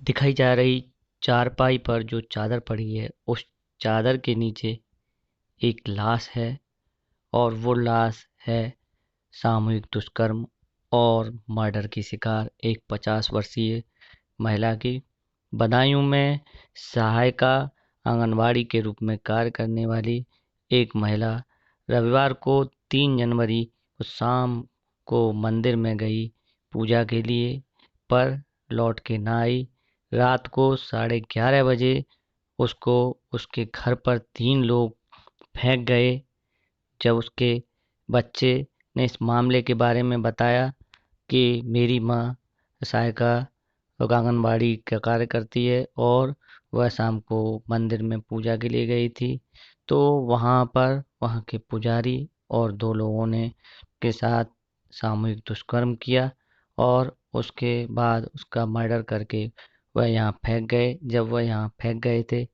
दिखाई जा रही चारपाई पर जो चादर पड़ी है, उस चादर के नीचे एक लाश है और वो लाश है सामूहिक दुष्कर्म और मर्डर की शिकार एक 50 वर्षीय महिला की। बदायूं में सहायिका आंगनवाड़ी के रूप में कार्य करने वाली एक महिला रविवार को 3 जनवरी को शाम को मंदिर में गई पूजा के लिए, पर लौट के ना आई। रात को 11:30 बजे उसको उसके घर पर 3 लोग फेंक गए। जब उसके बच्चे ने इस मामले के बारे में बताया कि मेरी माँ सहायिका आंगनबाड़ी का कार्य करती है और वह शाम को मंदिर में पूजा के लिए गई थी, तो वहाँ पर वहाँ के पुजारी और 2 लोगों ने के साथ सामूहिक दुष्कर्म किया और उसके बाद उसका मर्डर करके वह यहाँ फेंक गए। जब वह यहाँ फेंक गए थे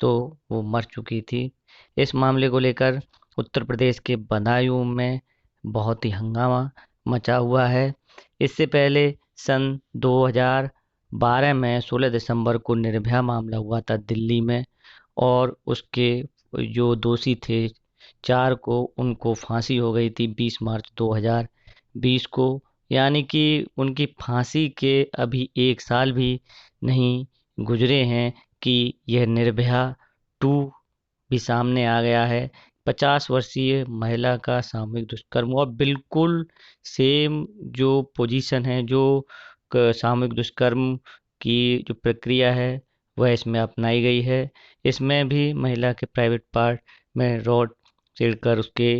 तो वो मर चुकी थी। इस मामले को लेकर उत्तर प्रदेश के बदायूं में बहुत ही हंगामा मचा हुआ है। इससे पहले सन 2012 में 16 दिसंबर को निर्भया मामला हुआ था दिल्ली में, और उसके जो दोषी थे 4 को उनको फांसी हो गई थी 20 मार्च 2020 को। यानी कि उनकी फांसी के अभी 1 साल भी नहीं गुजरे हैं कि यह निर्भया 2 भी सामने आ गया है। 50 वर्षीय महिला का सामूहिक दुष्कर्म और बिल्कुल सेम जो पोजीशन है, जो सामूहिक दुष्कर्म की जो प्रक्रिया है वह इसमें अपनाई गई है। इसमें भी महिला के प्राइवेट पार्ट में रॉड चिरकर उसके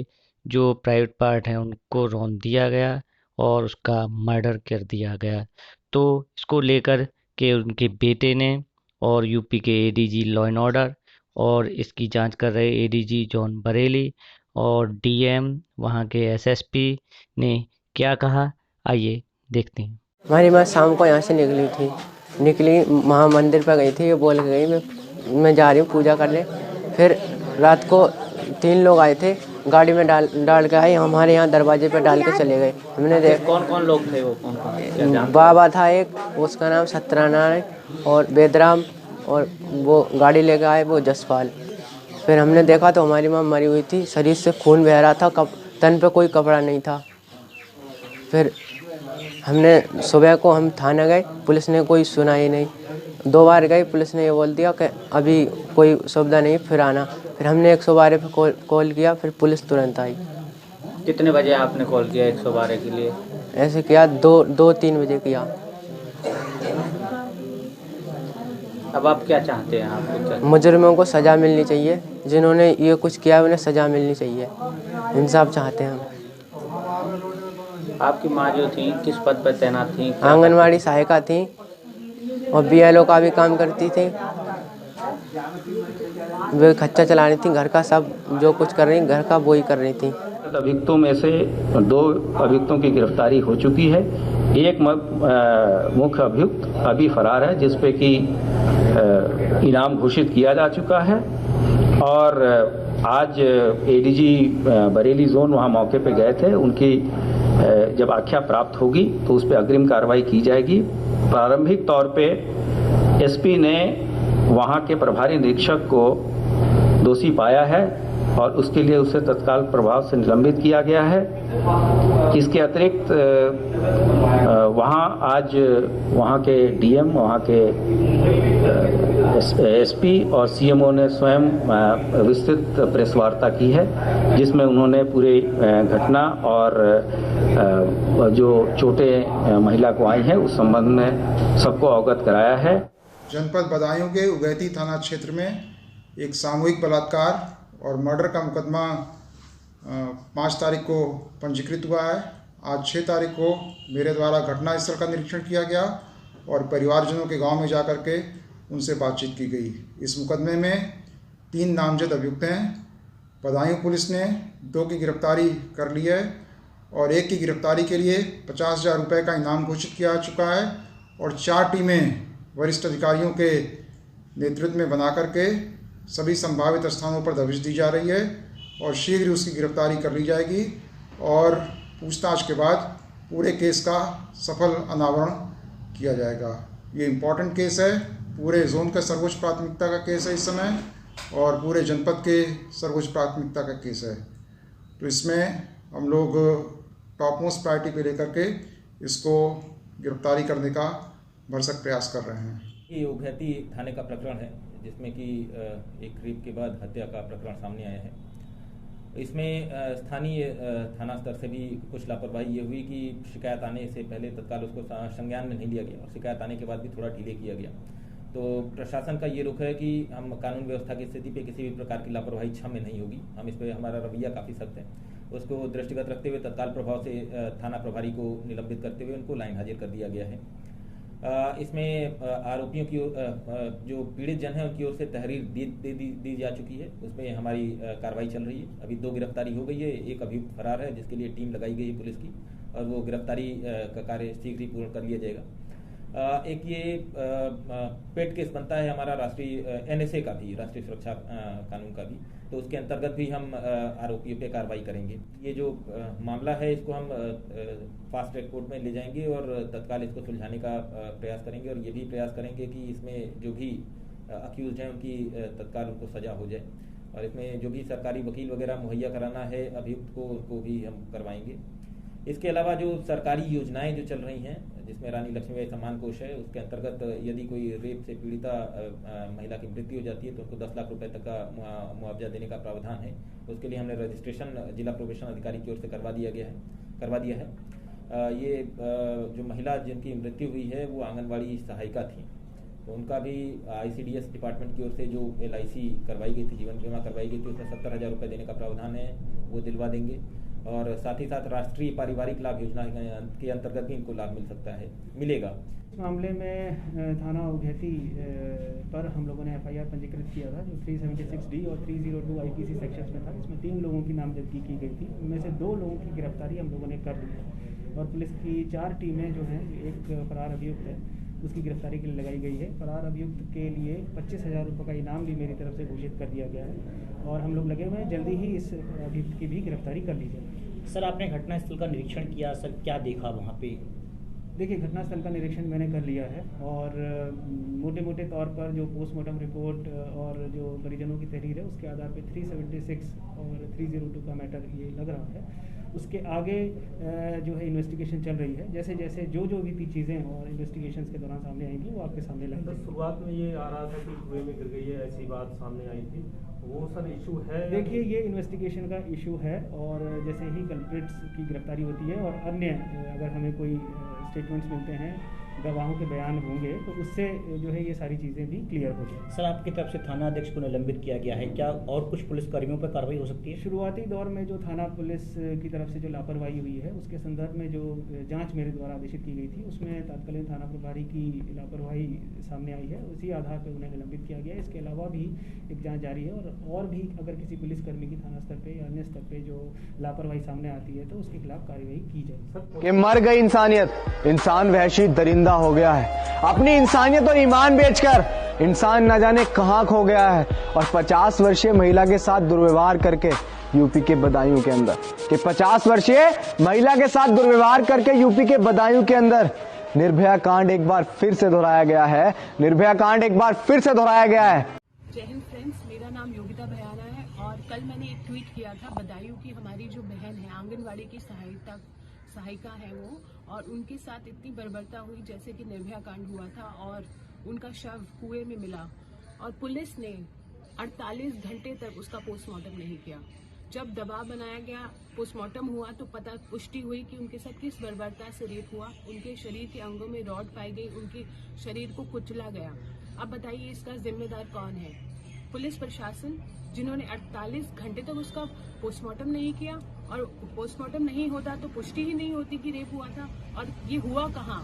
जो प्राइवेट पार्ट हैं उनको रौंद दिया गया और उसका मर्डर कर दिया गया। तो इसको लेकर के उनके बेटे ने और यूपी के एडीजी लॉ एंड ऑर्डर और इसकी जांच कर रहे एडीजी जॉन बरेली और डीएम वहाँ के एसएसपी ने क्या कहा, आइए देखते हैं। हमारी माँ शाम को यहाँ से निकली वहाँ मंदिर पर गई थी। ये बोल के गई मैं जा रही हूँ पूजा करने। फिर रात को 3 लोग आए थे, गाड़ी में डाल के आए, हमारे यहाँ दरवाजे पे डाल के चले गए। हमने देख कौन कौन लोग थे वो, कौन बाबा था एक, उसका नाम सत्यनारायण और वेदराम, और वो गाड़ी लेके आए वो जसपाल। फिर हमने देखा तो हमारी माँ मरी हुई थी, शरीर से खून बह रहा था, तन पे कोई कपड़ा नहीं था। फिर हमने सुबह को हम थाना गए, पुलिस ने कोई सुना ही नहीं। 2 बार गए, पुलिस ने ये बोल दिया कि अभी कोई सुविधा नहीं, फिर आना। फिर हमने 112 पे कॉल किया, फिर पुलिस तुरंत आई। कितने बजे आपने कॉल किया 112 के लिए? ऐसे किया 2-3 बजे किया। अब आप क्या चाहते हैं? आप मुजरिमों को सज़ा मिलनी चाहिए, जिन्होंने ये कुछ किया उन्हें सज़ा मिलनी चाहिए, इंसाफ चाहते हैं हम। आपकी माँ जो थी किस पद पर तैनात थी? आंगनवाड़ी सहायिका थी और बीएलओ का भी काम करती थी। वे खच्चा चला रही थी, घर का सब जो कुछ कर रही घर का वो ही कर रही थी। अभियुक्तों में से 2 अभियुक्तों की गिरफ्तारी हो चुकी है। एक मुख्य अभियुक्त अभी फरार है, जिस पे कि इनाम घोषित किया जा चुका है। और आज एडीजी बरेली जोन वहां मौके पे गए थे। उनकी जब आख्या प्राप्त होगी तो उस पर अग्रिम कार्रवाई की जाएगी। प्रारंभिक तौर पे एसपी ने वहां के प्रभारी निरीक्षक को दोषी पाया है और उसके लिए उसे तत्काल प्रभाव से निलंबित किया गया है। इसके अतिरिक्त वहाँ आज वहाँ के डीएम, वहाँ के एसपी और सीएमओ ने स्वयं विस्तृत प्रेस वार्ता की है, जिसमें उन्होंने पूरे घटना और जो चोटें महिला को आई हैं उस संबंध में सबको अवगत कराया है। जनपद बदायूं के उगैती थाना क्षेत्र में एक सामूहिक बलात्कार और मर्डर का मुकदमा 5 तारीख को पंजीकृत हुआ है। आज 6 तारीख को मेरे द्वारा घटनास्थल का निरीक्षण किया गया और परिवारजनों के गांव में जाकर के उनसे बातचीत की गई। इस मुकदमे में 3 नामजद अभियुक्त हैं। बदायूं पुलिस ने 2 की गिरफ्तारी कर ली है और 1 की गिरफ्तारी के लिए 50,000 रुपये का इनाम घोषित किया चुका है और 4 टीमें वरिष्ठ अधिकारियों के नेतृत्व में बना करके सभी संभावित स्थानों पर दबिश दी जा रही है और शीघ्र उसकी गिरफ्तारी कर ली जाएगी और पूछताछ के बाद पूरे केस का सफल अनावरण किया जाएगा। ये इम्पॉर्टेंट केस है, पूरे जोन का सर्वोच्च प्राथमिकता का केस है इस समय और पूरे जनपद के सर्वोच्च प्राथमिकता का केस है। तो इसमें हम लोग टॉप मोस्ट प्रायोरिटी पे लेकर के इसको गिरफ्तारी करने का भरसक प्रयास कर रहे हैं। ये उभैती थाने का प्रकरण है जिसमें कि एक रेप के बाद हत्या का प्रकरण सामने आया है। इसमें स्थानीय थाना स्तर से भी कुछ लापरवाही ये हुई कि शिकायत आने से पहले तत्काल उसको संज्ञान में नहीं लिया गया और शिकायत आने के बाद भी थोड़ा डिले किया गया। तो प्रशासन का ये रुख है कि हम कानून व्यवस्था की स्थिति पे किसी भी प्रकार की लापरवाही क्षम्य नहीं होगी। हम इस पर हमारा रवैया काफ़ी सख्त है। उसको दृष्टिगत रखते हुए तत्काल प्रभाव से थाना प्रभारी को निलंबित करते हुए उनको लाइन हाजिर कर दिया गया है। इसमें आरोपियों की जो पीड़ित जन है उनकी ओर से तहरीर दी जा चुकी है। उसमें हमारी कार्रवाई चल रही है। अभी 2 गिरफ्तारी हो गई है। एक अभियुक्त फरार है जिसके लिए टीम लगाई गई है पुलिस की और वो गिरफ्तारी का कार्य शीघ्र ही पूर्ण कर लिया जाएगा। एक ये पेट केस बनता है हमारा राष्ट्रीय NSA का भी, राष्ट्रीय सुरक्षा कानून का भी, तो उसके अंतर्गत भी हम आरोपियों पे कार्रवाई करेंगे। ये जो मामला है इसको हम फास्ट ट्रैक कोर्ट में ले जाएंगे और तत्काल इसको सुलझाने का प्रयास करेंगे और ये भी प्रयास करेंगे कि इसमें जो भी अक्यूज हैं उनकी तत्काल उनको सजा हो जाए और इसमें जो भी सरकारी वकील वगैरह मुहैया कराना है अभियुक्त को उसको भी हम करवाएंगे। इसके अलावा जो सरकारी योजनाएं जो चल रही हैं जिसमें रानी लक्ष्मीबाई सम्मान कोष है उसके अंतर्गत यदि कोई रेप से पीड़िता महिला की मृत्यु हो जाती है तो उनको 10 लाख रुपए तक का मुआवजा देने का प्रावधान है। उसके लिए हमने रजिस्ट्रेशन जिला प्रोबेशन अधिकारी की ओर से करवा दिया है। ये जो महिला जिनकी मृत्यु हुई है वो आंगनबाड़ी सहायिका थी, तो उनका भी ICDS डिपार्टमेंट की ओर से जो LIC करवाई गई थी, जीवन बीमा करवाई गई थी, उसमें 70,000 रुपये देने का प्रावधान है, वो दिलवा देंगे। और साथ ही साथ राष्ट्रीय पारिवारिक लाभ योजना के अंतर्गत भी इनको लाभ मिलेगा। इस मामले में थाना उभैती पर हम लोगों ने FIR पंजीकृत किया था जो 376D और 302 IPC सेक्शंस में था। इसमें 3 लोगों की नामजदगी की गई थी। उनमें से 2 लोगों की गिरफ्तारी हम लोगों ने कर ली है और पुलिस की 4 टीमें जो हैं, एक फरार अभियुक्त है उसकी गिरफ्तारी के लिए लगाई गई है। फरार अभियुक्त के लिए 25,000 रुपये का इनाम भी मेरी तरफ से घोषित कर दिया गया है और हम लोग लगे हुए हैं, जल्दी ही इस अभियुक्त की भी गिरफ्तारी कर ली जाएगी। सर, आपने घटनास्थल का निरीक्षण किया, सर क्या देखा वहाँ पे? देखिए, घटनास्थल का निरीक्षण मैंने कर लिया है और मोटे मोटे तौर पर जो पोस्टमार्टम रिपोर्ट और जो परिजनों की तहरीर है उसके आधार पे 376 और 302 का मैटर ये लग रहा है। उसके आगे जो है इन्वेस्टिगेशन चल रही है। जैसे जैसे जो भी चीज़ें और इन्वेस्टिगेशन के दौरान सामने आएंगी वो आपके सामने लाएंगे। तो शुरुआत में ये आ रहा था कि कुएं में गिर गई है, ऐसी बात सामने आई थी, वो सर इशू है? देखिए, ये इन्वेस्टिगेशन का इशू है और जैसे ही कल्प्रिट्स की गिरफ्तारी होती है और अन्य अगर हमें कोई स्टेटमेंट्स मिलते हैं, गवाहों के बयान होंगे तो उससे जो है ये सारी चीज़ें भी क्लियर हो जाएंगी। सर, आपकी तरफ से थाना अध्यक्ष को निलंबित किया गया है, क्या और कुछ पुलिसकर्मियों पर कार्रवाई हो सकती है? शुरुआती दौर में जो थाना पुलिस की तरफ से जो लापरवाही हुई है उसके संदर्भ में जो जांच मेरे द्वारा आदेशित की गई थी उसमें तत्कालीन थाना प्रभारी की लापरवाही सामने आई है। उसी आधार पर उन्हें निलंबित किया गया है। इसके अलावा भी एक जाँच जारी है और भी अगर किसी पुलिसकर्मी की थाना स्तर पर या अन्य स्तर पर जो लापरवाही सामने आती है तो उसके खिलाफ कार्रवाई की जाएगी। कि मर गई इंसानियत, इंसान वहशी दरिंदा हो गया है। अपनी इंसानियत और ईमान बेचकर इंसान न जाने कहां खो गया है और 50 वर्षीय महिला के साथ दुर्व्यवहार करके यूपी के बदायूं के अंदर, कि 50 वर्षीय महिला के साथ दुर्व्यवहार करके यूपी के बदायूं के अंदर निर्भया कांड एक बार फिर से दोहराया गया है। निर्भया कांड एक बार फिर से दोहराया गया है। जय हिंद फ्रेंड्स, मेरा नाम योगिता भयाना है और कल मैंने एक ट्वीट किया था। बदायूं की हमारी जो बहन है, आंगनवाड़ी की सहायिका है वो, और उनके साथ इतनी बर्बरता हुई जैसे कि निर्भया कांड हुआ था और उनका शव कुएं में मिला और पुलिस ने 48 घंटे तक उसका पोस्टमार्टम नहीं किया। जब दबाव बनाया गया, पोस्टमार्टम हुआ तो पुष्टि हुई कि उनके साथ किस बर्बरता से रेप हुआ। उनके शरीर के अंगों में रॉड पाई गई, उनके शरीर को कुचला गया। अब बताइए इसका जिम्मेदार कौन है? पुलिस प्रशासन, जिन्होंने 48 घंटे तक उसका पोस्टमार्टम नहीं किया और पोस्टमार्टम नहीं होता तो पुष्टि ही नहीं होती कि रेप हुआ था। और ये हुआ कहाँ?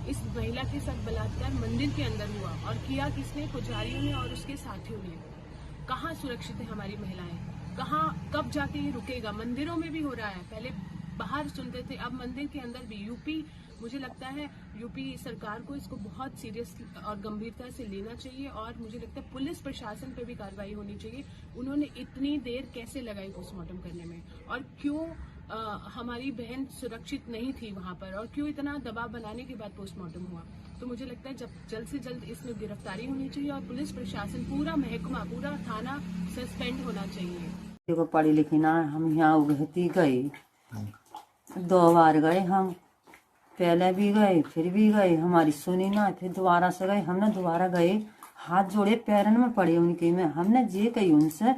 इस महिला के साथ बलात्कार मंदिर के अंदर हुआ और किया किसने? पुजारियों ने और उसके साथियों ने। कहाँ सुरक्षित है हमारी महिलाएं? कहाँ, कब जाके ये रुकेगा? मंदिरों में भी हो रहा है, पहले बाहर सुनते थे, अब मंदिर के अंदर भी। यूपी, मुझे लगता है यूपी सरकार को इसको बहुत सीरियस और गंभीरता से लेना चाहिए और मुझे लगता है पुलिस प्रशासन पे भी कार्रवाई होनी चाहिए। उन्होंने इतनी देर कैसे लगाई पोस्टमार्टम करने में और क्यों हमारी बहन सुरक्षित नहीं थी वहां पर, और क्यों इतना दबाव बनाने के बाद पोस्टमार्टम हुआ। तो मुझे लगता है जल्द से जल्द इसमें गिरफ्तारी होनी चाहिए और पुलिस प्रशासन, पूरा महकमा, पूरा थाना सस्पेंड होना चाहिए। देखो पढ़ी लिखी ना, हम यहाँ उगहती गए 2 बार गए, हम पहले भी गए फिर भी गए, हमारी सुनी ना, फिर दोबारा से गए। हमने दोबारा गए, हाथ जोड़े पैरन में पड़े उनके में, हमने ये कही उनसे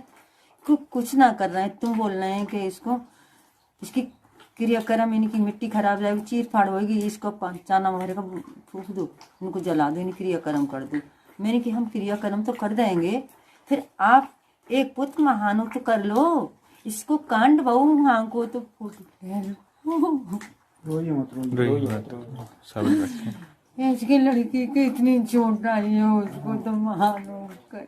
कुछ ना कर रहे हैं, तुम बोल रहे हैं कि इसकी क्रियाक्रम, इनकी मिट्टी खराब जाएगी, चीर फाड़ होगी, इसको चाना वगैरह का फूक दो, उनको जला दो, इन्हें क्रियाक्रम कर दो। मैंने कि हम क्रियाक्रम तो कर देंगे, फिर आप एक पुत्र महानो तो कर लो, इसको कांड बहु वहां को तो इसकी लड़की की इतनी चोट आई है, उसको तो महानो कर।